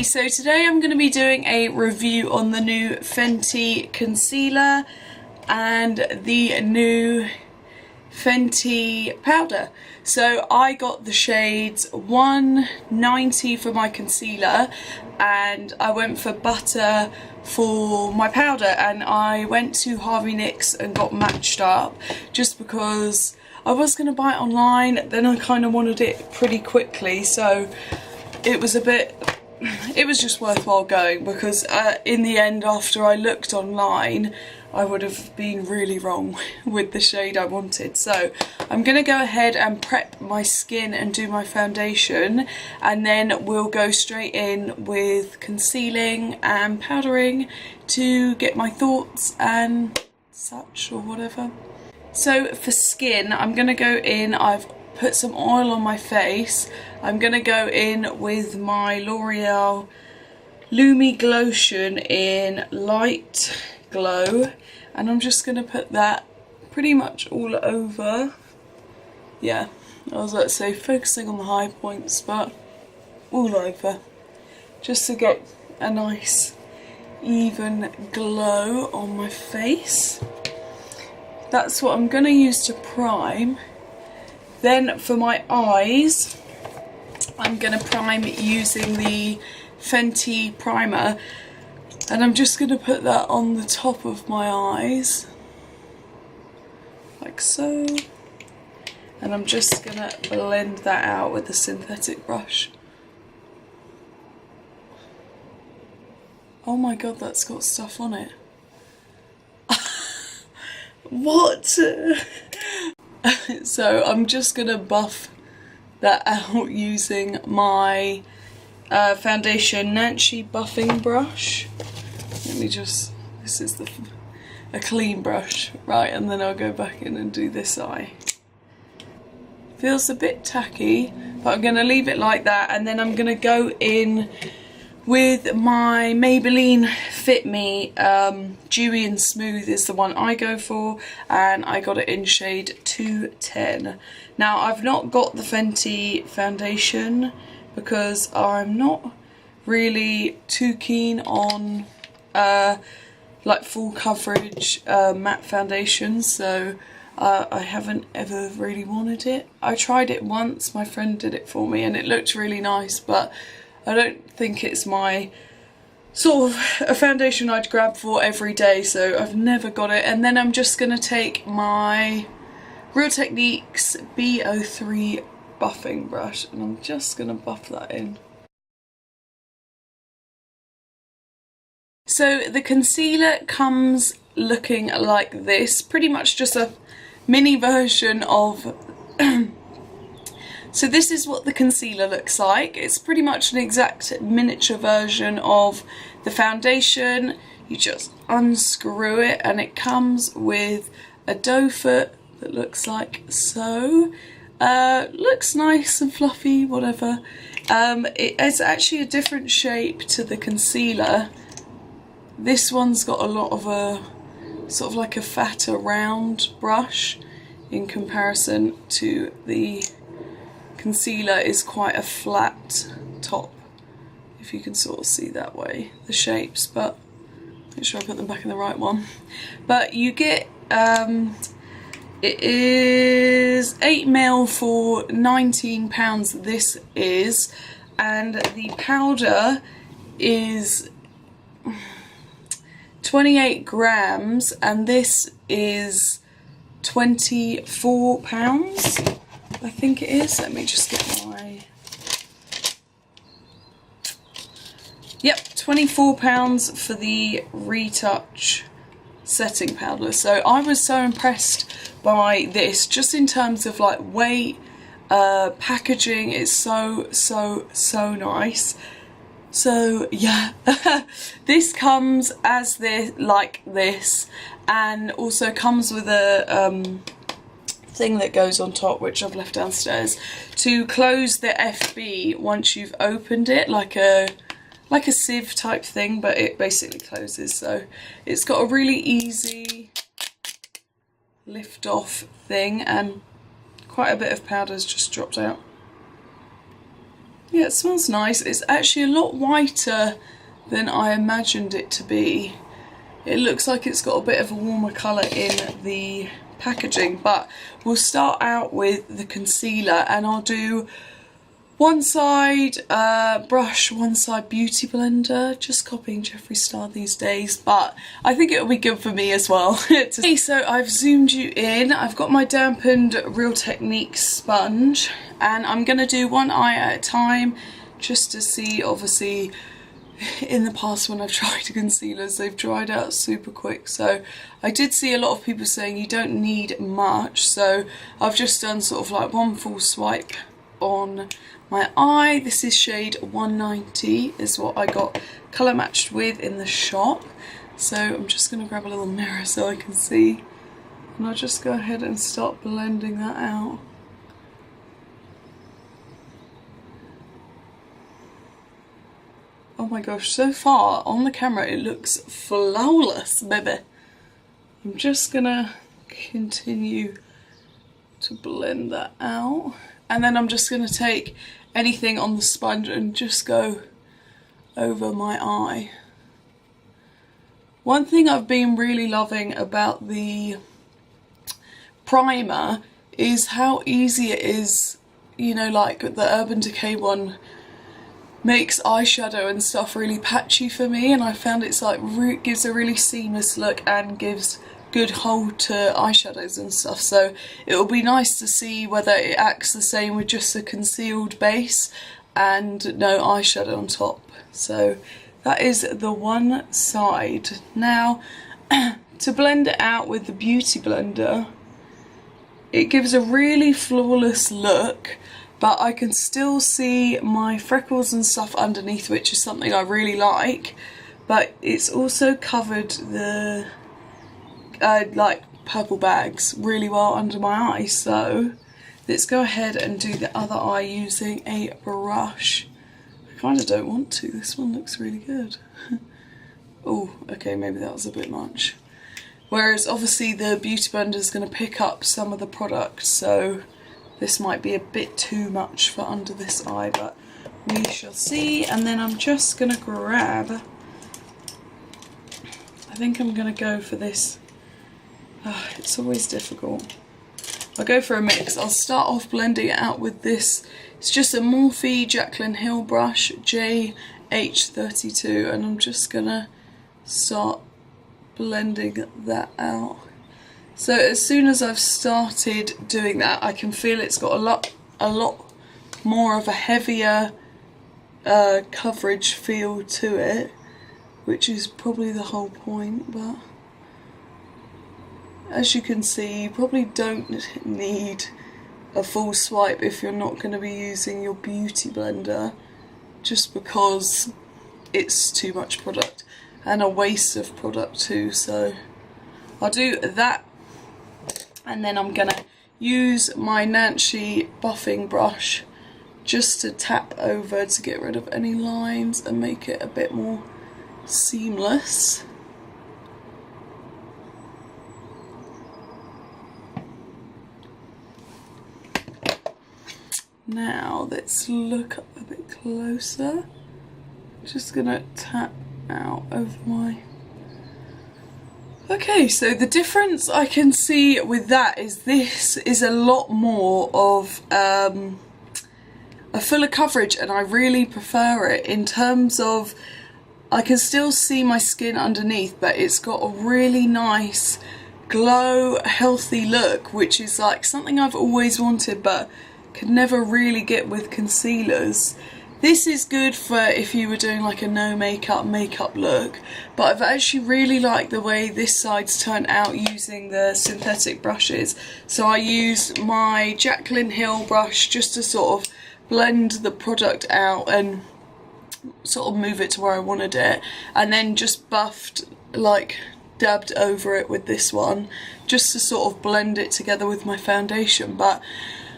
Hey, so today I'm going to be doing a review on the new Fenty concealer and the new Fenty powder. So I got the shades 190 for my concealer and I went for butter for my powder, and I went to Harvey Nicks and got matched up just because I was going to buy it online, then I kind of wanted it pretty quickly, so it was just worthwhile going, because in the end, after I looked online, I would have been really wrong with the shade I wanted. So I'm going to go ahead and prep my skin and do my foundation, and then we'll go straight in with concealing and powdering to get my thoughts and such, or whatever. So for skin, I'm going to go in, I've put some oil on my face. I'm going to go in with my L'Oreal Lumi Glotion in Light Glow, and I'm just going to put that pretty much all over. Yeah, I was about to say focusing on the high points, but all over, just to get a nice even glow on my face. That's what I'm going to use to prime. Then for my eyes, I'm going to prime using the Fenty primer, and I'm just going to put that on the top of my eyes, like so, and I'm just going to blend that out with a synthetic brush. Oh my god, that's got stuff on it. What? So I'm just going to buff that out using my foundation Nancy buffing brush. Let me just, this is a clean brush, right, and then I'll go back in and do this eye. Feels a bit tacky, but I'm going to leave it like that, and then I'm going to go in with my Maybelline Fit Me Dewy and Smooth is the one I go for, and I got it in shade 210. Now I've not got the Fenty foundation because I'm not really too keen on like full coverage matte foundations, so I haven't ever really wanted it. I tried it once, my friend did it for me and it looked really nice, but I don't think it's my sort of a foundation I'd grab for every day, so I've never got it. And then I'm just going to take my Real Techniques B03 buffing brush and I'm just going to buff that in. So the concealer comes looking like this, pretty much just a mini version of so this is what the concealer looks like. It's pretty much an exact miniature version of the foundation. You just unscrew it and it comes with a doe foot that looks like so. Looks nice and fluffy, whatever. It's actually a different shape to the concealer. This one's got a lot of a sort of like a fatter round brush in comparison to the concealer is quite a flat top, if you can sort of see that way, the shapes, but make sure I put them back in the right one. But you get, it is 8ml for £19 this is, and the powder is 28 grams and this is £24, I think it is. Let me just get my, yep, £24 for the Retouch setting powder. So I was so impressed by this, just in terms of like weight, packaging. It's so nice. So yeah, this comes as this, like this, and also comes with a thing that goes on top, which I've left downstairs, to close the FB once you've opened it, like a sieve type thing, but it basically closes. So it's got a really easy lift off thing, and quite a bit of powder's just dropped out. Yeah, it smells nice. It's actually a lot whiter than I imagined it to be. It looks like it's got a bit of a warmer colour in the packaging, but we'll start out with the concealer, and I'll do one side brush, one side beauty blender, just copying Jeffree Star these days, but I think it'll be good for me as well. Okay, so I've zoomed you in. I've got my dampened Real Technique sponge, and I'm going to do one eye at a time just to see. Obviously, in the past when I've tried concealers, they've dried out super quick, so I did see a lot of people saying you don't need much, so I've just done sort of like one full swipe on my eye. This is shade 190 is what I got colour matched with in the shop, so I'm just going to grab a little mirror so I can see, and I'll just go ahead and start blending that out. Oh my gosh, so far on the camera it looks flawless, baby. I'm just gonna continue to blend that out, and then I'm just gonna take anything on the sponge and just go over my eye. One thing I've been really loving about the primer is how easy it is, you know, like the Urban Decay one makes eyeshadow and stuff really patchy for me, and I found it's like gives a really seamless look and gives good hold to eyeshadows and stuff, so it will be nice to see whether it acts the same with just a concealed base and no eyeshadow on top. So that is the one side. Now to blend it out with the beauty blender, it gives a really flawless look, but I can still see my freckles and stuff underneath, which is something I really like. But it's also covered the like purple bags really well under my eyes. So let's go ahead and do the other eye using a brush. I kind of don't want to. This one looks really good. Oh, okay, maybe that was a bit much. Whereas obviously the beauty blender is going to pick up some of the product, so this might be a bit too much for under this eye, but we shall see. And then I'm just going to grab, I think I'm going to go for this. It's always difficult. I'll go for a mix. I'll start off blending it out with this. It's just a Morphe Jaclyn Hill brush, JH32, and I'm just going to start blending that out. So as soon as I've started doing that, I can feel it's got a lot more of a heavier coverage feel to it, which is probably the whole point. But as you can see, you probably don't need a full swipe if you're not going to be using your beauty blender, just because it's too much product and a waste of product too. So I'll do that. And then I'm gonna use my Nancy buffing brush just to tap over to get rid of any lines and make it a bit more seamless. Now let's look up a bit closer. Just gonna tap out over my... Okay, so the difference I can see with that is this is a lot more of a fuller coverage, and I really prefer it in terms of I can still see my skin underneath, but it's got a really nice glow, healthy look, which is like something I've always wanted but could never really get with concealers. This is good for if you were doing like a no makeup look, but I've actually really liked the way this side's turned out using the synthetic brushes. So I used my Jaclyn Hill brush just to sort of blend the product out and sort of move it to where I wanted it, and then just buffed, like dabbed over it with this one just to sort of blend it together with my foundation. But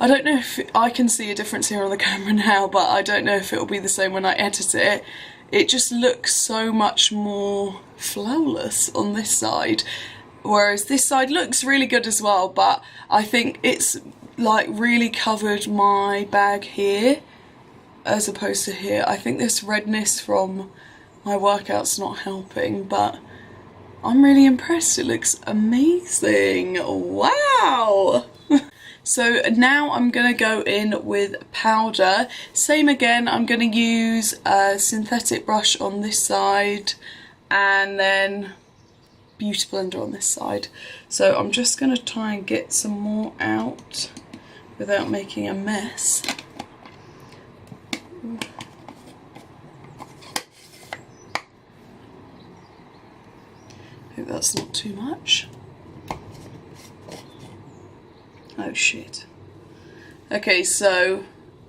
I don't know if I can see a difference here on the camera now, but I don't know if it'll be the same when I edit it. It just looks so much more flawless on this side, whereas this side looks really good as well, but I think it's like really covered my bag here, as opposed to here. I think this redness from my workout's not helping, but I'm really impressed. It looks amazing. Wow! So now I'm going to go in with powder. Same again, I'm going to use a synthetic brush on this side and then beauty blender on this side. So I'm just going to try and get some more out without making a mess. Hope that's not too much. Oh shit. Okay, so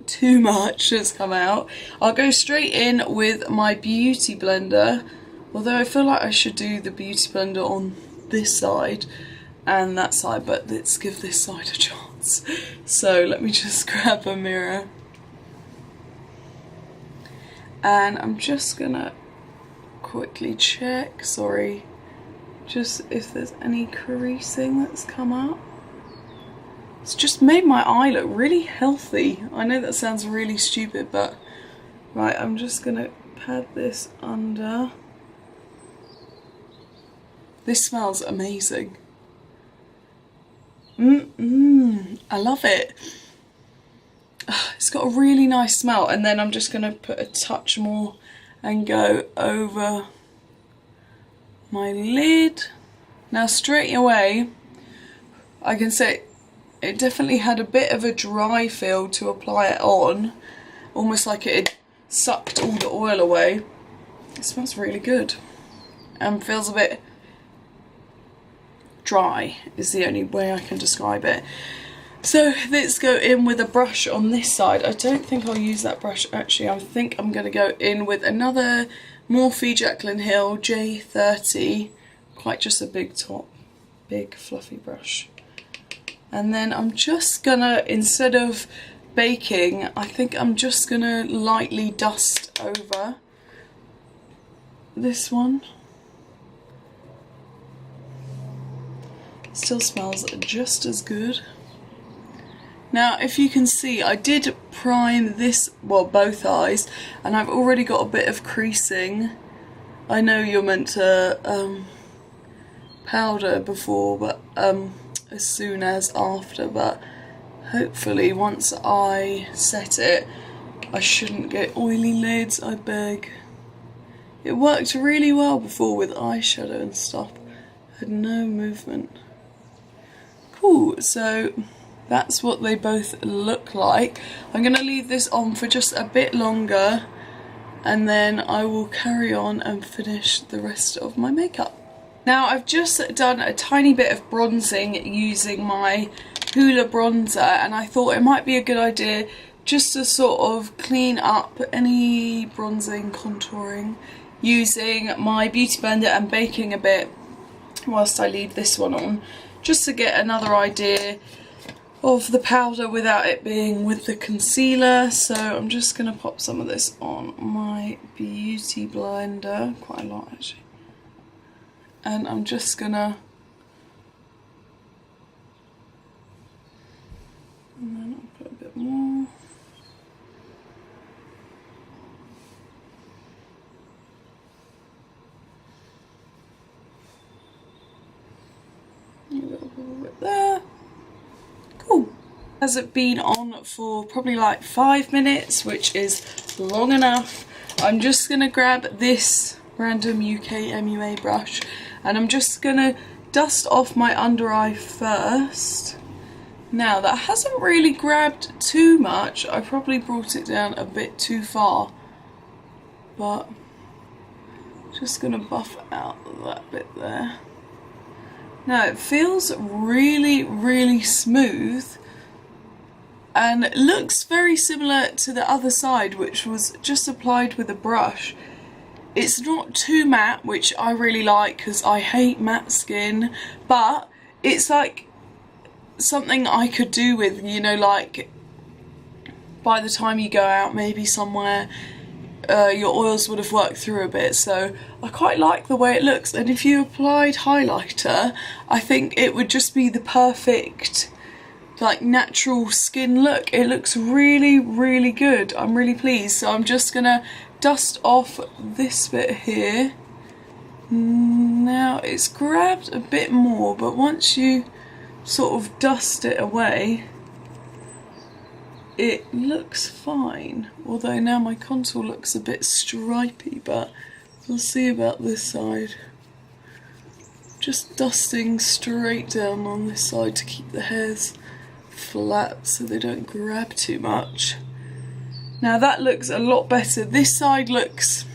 too much has come out. I'll go straight in with my beauty blender, although I feel like I should do the beauty blender on this side and that side, but let's give this side a chance. So let me just grab a mirror and I'm just gonna quickly check, sorry, just if there's any creasing that's come up. It's just made my eye look really healthy. I know that sounds really stupid, but right, I'm just gonna pat this under. This smells amazing. I love it. It's got a really nice smell, and then I'm just gonna put a touch more and go over my lid. Now straight away, I can say it definitely had a bit of a dry feel to apply it on, almost like it had sucked all the oil away. It smells really good and feels a bit dry is the only way I can describe it. So let's go in with a brush on this side. I don't think I'll use that brush actually. I think I'm going to go in with another Morphe Jaclyn Hill J30, quite just a big top, big fluffy brush. And then I'm just gonna, instead of baking, I think I'm just gonna lightly dust over this one. Still smells just as good. Now, if you can see, I did prime this, well, both eyes, and I've already got a bit of creasing. I know you're meant to powder before, but as soon as after, but hopefully once I set it I shouldn't get oily lids, I beg. It worked really well before with eyeshadow and stuff, had no movement. Cool, so that's what they both look like. I'm going to leave this on for just a bit longer and then I will carry on and finish the rest of my makeup. Now I've just done a tiny bit of bronzing using my Hoola bronzer, and I thought it might be a good idea just to sort of clean up any bronzing, contouring, using my beauty blender and baking a bit whilst I leave this one on, just to get another idea of the powder without it being with the concealer. So I'm just going to pop some of this on my beauty blender, quite a lot actually. And I'm just gonna, and then I'll put a bit more. A little bit there. Cool. Has it been on for probably like 5 minutes, which is long enough. I'm just gonna grab this random UK MUA brush and I'm just gonna dust off my under eye first. Now that hasn't really grabbed too much, I probably brought it down a bit too far, but just gonna buff out that bit there. Now it feels really smooth and it looks very similar to the other side, which was just applied with a brush. It's not too matte, which I really like because I hate matte skin, but it's like something I could do with, you know, like by the time you go out maybe somewhere, your oils would have worked through a bit, so I quite like the way it looks. And if you applied highlighter, I think it would just be the perfect like natural skin look. It looks really, really good. I'm really pleased. So I'm just gonna dust off this bit here. Now it's grabbed a bit more, but once you sort of dust it away, it looks fine. Although now my contour looks a bit stripy, but we'll see about this side. Just dusting straight down on this side to keep the hairs flat so they don't grab too much. Now that looks a lot better. This side looks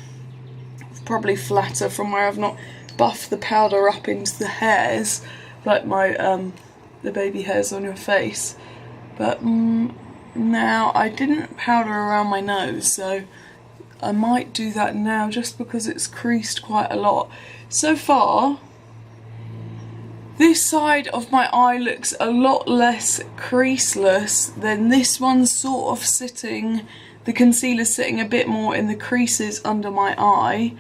probably flatter from where I've not buffed the powder up into the hairs, like my the baby hairs on your face. But now I didn't powder around my nose, so I might do that now just because it's creased quite a lot. So far, this side of my eye looks a lot less creaseless than this one's sort of sitting, the concealer sitting a bit more in the creases under my eye,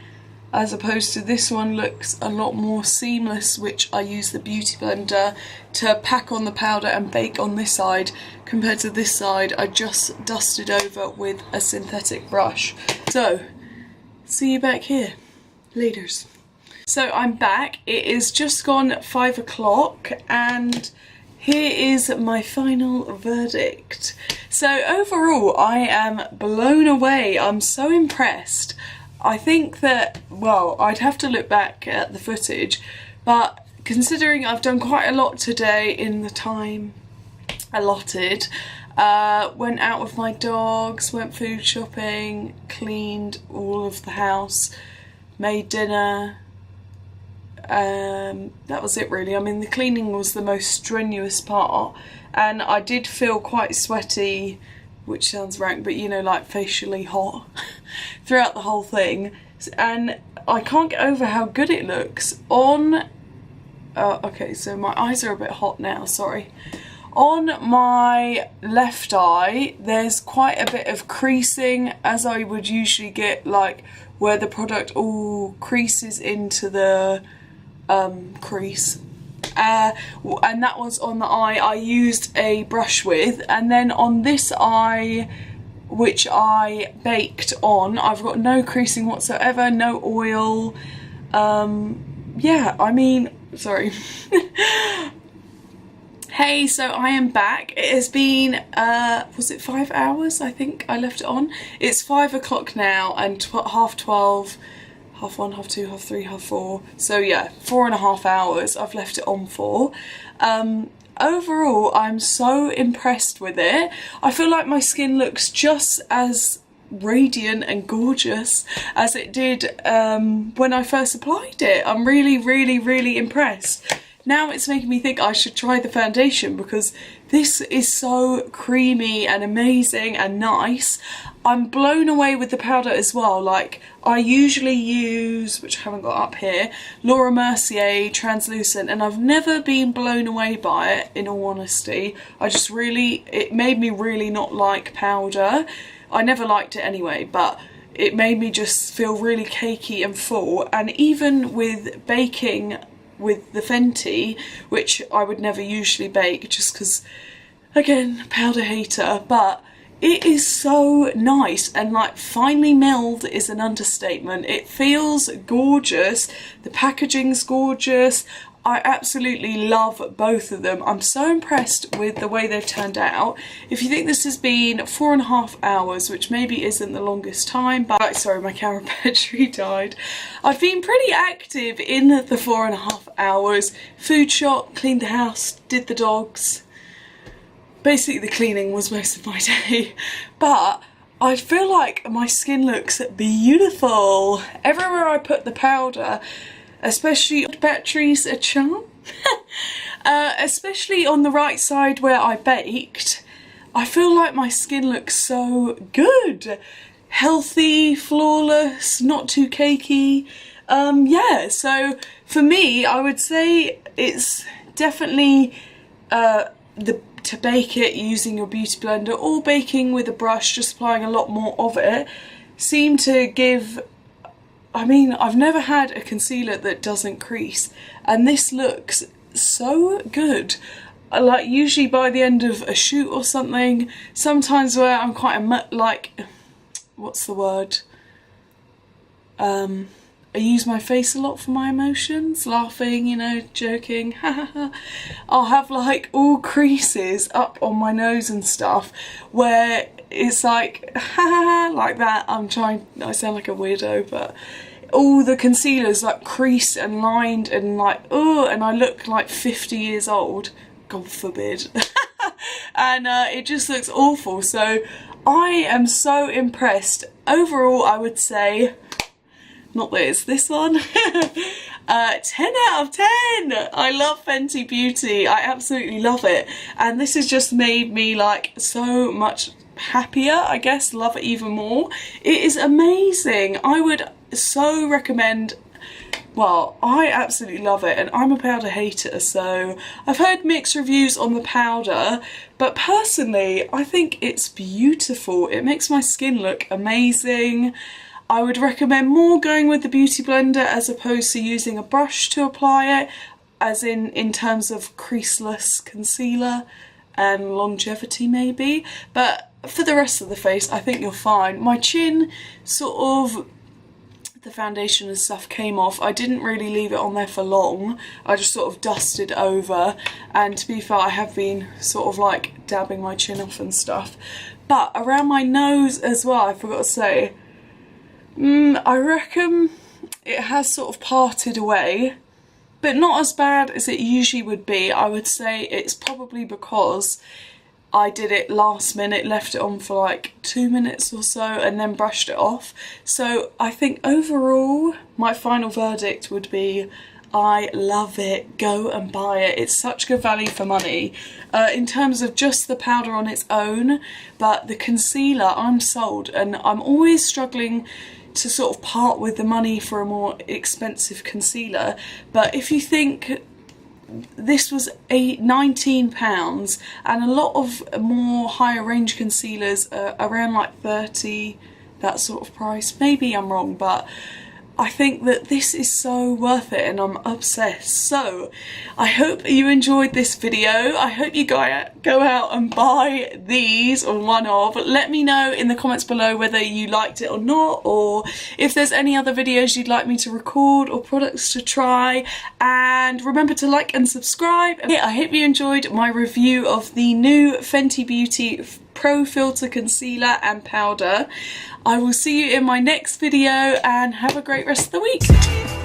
as opposed to this one looks a lot more seamless, which I use the beauty blender to pack on the powder and bake on this side, compared to this side I just dusted over with a synthetic brush. So, see you back here, laters. So I'm back, it is just gone 5 o'clock and here is my final verdict. So overall I am blown away, I'm so impressed. I think that, well, I'd have to look back at the footage, but considering I've done quite a lot today in the time allotted, went out with my dogs, went food shopping, cleaned all of the house, made dinner, that was it really. I mean, the cleaning was the most strenuous part, and I did feel quite sweaty, which sounds rank, but you know, like facially hot throughout the whole thing. And I can't get over how good it looks on okay, so my eyes are a bit hot now, sorry. On my left eye there's quite a bit of creasing, as I would usually get, like where the product all creases into the crease. And that was on the eye I used a brush with, and then on this eye, which I baked on, I've got no creasing whatsoever, no oil. Yeah, I mean, sorry. Hey, so I am back. It has been, was it 5 hours? I think I left it on. It's 5 o'clock now and half 12. Half 1, half 2, half 3, half 4. So yeah, 4.5 hours I've left it on for. Overall, I'm so impressed with it. I feel like my skin looks just as radiant and gorgeous as it did when I first applied it. I'm really, really, really impressed. Now it's making me think I should try the foundation, because this is so creamy and amazing and nice. I'm blown away with the powder as well. Like, I usually use, which I haven't got up here, Laura Mercier translucent, and I've never been blown away by it, in all honesty. I just really, it made me really not like powder. I never liked it anyway, but it made me just feel really cakey and full. And even with baking with the Fenty, which I would never usually bake just because, again, powder hater, but it is so nice, and like finely milled is an understatement. It feels gorgeous, the packaging's gorgeous. I absolutely love both of them. I'm so impressed with the way they've turned out. If you think this has been 4.5 hours, which maybe isn't the longest time, but sorry, my camera battery died. I've been pretty active in the 4.5 hours. Food shop, cleaned the house, did the dogs. Basically the cleaning was most of my day, but I feel like my skin looks beautiful. Everywhere I put the powder, especially batteries a charm, especially on the right side where I baked, I feel like my skin looks so good. Healthy, flawless, not too cakey. Yeah, so for me, I would say it's definitely to bake it using your beauty blender or baking with a brush, just applying a lot more of it, seem to give, I mean, I've never had a concealer that doesn't crease, and this looks so good. like usually by the end of a shoot or something, sometimes where I'm quite like, what's the word? I use my face a lot for my emotions, laughing, you know, joking, I'll have like all creases up on my nose and stuff where it's like, like that. I sound like a weirdo, but all the concealer's like creased and lined and like, oh, and I look like 50 years old, God forbid. And it just looks awful. So I am so impressed. Overall, I would say, not this one, 10 out of 10. I love Fenty Beauty. I absolutely love it. And this has just made me like so much happier, I guess, love it even more. It is amazing. I would so recommend. Well, I absolutely love it, and I'm a powder hater, so I've heard mixed reviews on the powder, but personally I think it's beautiful. It makes my skin look amazing. I would recommend more going with the beauty blender as opposed to using a brush to apply it, as in terms of creaseless concealer and longevity maybe, but for the rest of the face I think you're fine. My chin, sort of, the foundation and stuff came off. I didn't really leave it on there for long. I just sort of dusted over, and to be fair, I have been sort of like dabbing my chin off and stuff. But around my nose as well, I forgot to say, I reckon it has sort of parted away, but not as bad as it usually would be. I would say it's probably because I did it last minute, left it on for like 2 minutes or so and then brushed it off. So I think overall my final verdict would be I love it. Go and buy it. It's such good value for money in terms of just the powder on its own, but the concealer, I'm sold, and I'm always struggling to sort of part with the money for a more expensive concealer. But if you think this was £19, and a lot of more higher range concealers are around like 30, that sort of price. Maybe I'm wrong, but I think that this is so worth it and I'm obsessed. So I hope you enjoyed this video. I hope you go out and buy these, or one of. Let me know in the comments below whether you liked it or not, or if there's any other videos you'd like me to record or products to try. And remember to like and subscribe. Yeah, I hope you enjoyed my review of the new Fenty Beauty Pro Filter Concealer and Powder. I will see you in my next video, and have a great rest of the week.